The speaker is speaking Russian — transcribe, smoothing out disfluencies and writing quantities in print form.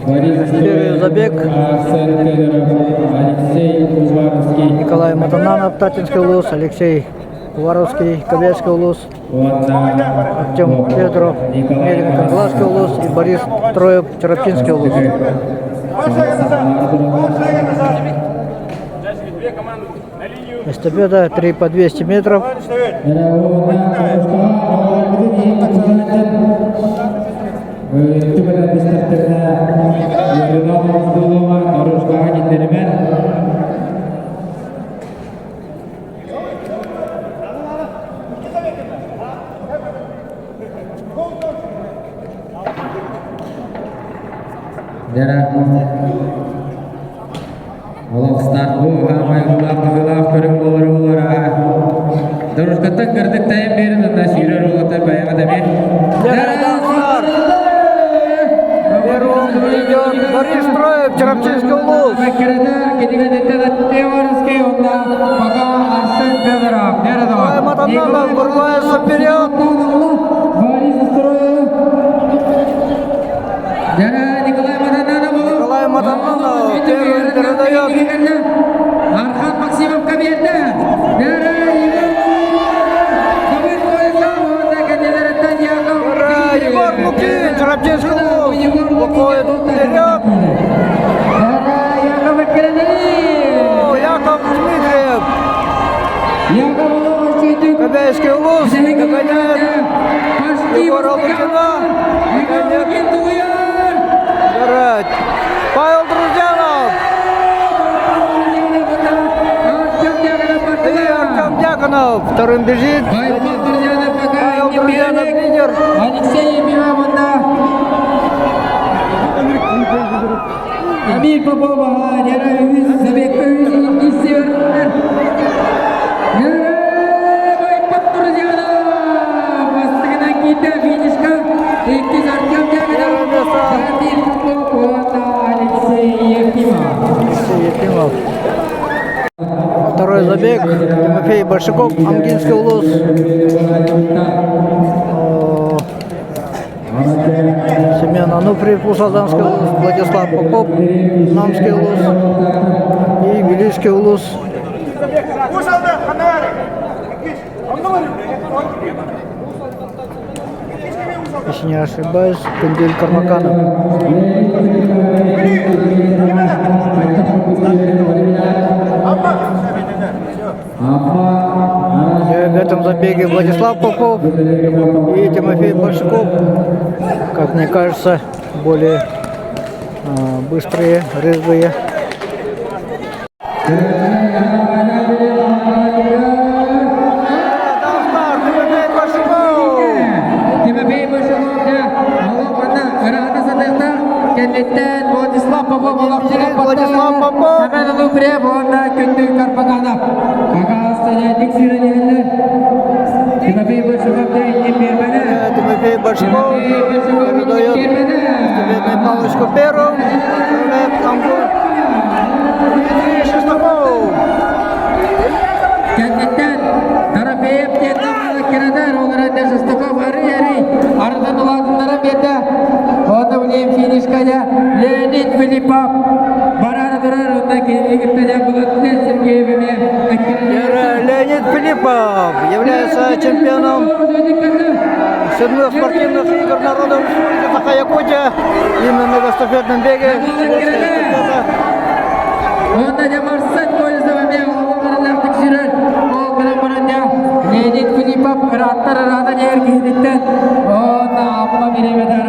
Первый забег. Николай Матананов, Татинский улус, Алексей Уваровский, Кобельский улус, Артем Федоров, Мелик Кангласский улус и Борис Троев, Черопинский улус. Эстафета 3 по 200 метров. Олақ старт бұл, ғамай ғылақ көрім болар. Дұрышқаттан кірдік тайым берін, онда сүйрер олата баяғы да мен. Первым идет Борис Троев, Черопчинский улус. Николай Матананов вырывается вперед. Николай Матананов первым передает. Архан Максимов кабинетте. Егор Лукин, Черопчинский улус. Выходит вперед. Яков Дмитриев. Кобельский улус догоняет Егора Лукина. Павел Друзьянов и Артем Дьяконов вторым бежит. Павел Друзьянов лидер. Алексей Мимамонда. Амир Попова, Забек Второй забег. Тимофей Большаков, Амгинский улус. Семен Ануфриев, Усалданский улус. Владислав Попов, Намский улус. И Велийский улус. Если не ошибаюсь, Кундель Кармаканов. В этом забеге Владислав Попов и Тимофей Большаков, как мне кажется, более быстрые, резвые. Владислав Попов, Владислав Попов, Семен Ануфриев, Кундель Кармаканов. Тимофей Большаков передает эстафетную палочку первым. Дмитрий Шестаков. Кенттен Тарафеев тендамалы кирадар оларында Шестаков ары арыдан улатындары берді. Оны білем финишкада Леонид Филиппов барары тұрар, онда Египтада бұлатты Сергеевіме. Леонид Филиппов является чемпионом 7 спортивных игр народов Республики Саха-Якутия именно в эстафетном беге. Онда демарсат пользования оларынан тексерер. Ол Леонид Филиппов ыраттар ырадан ергендіктен. Онда апма беремедар.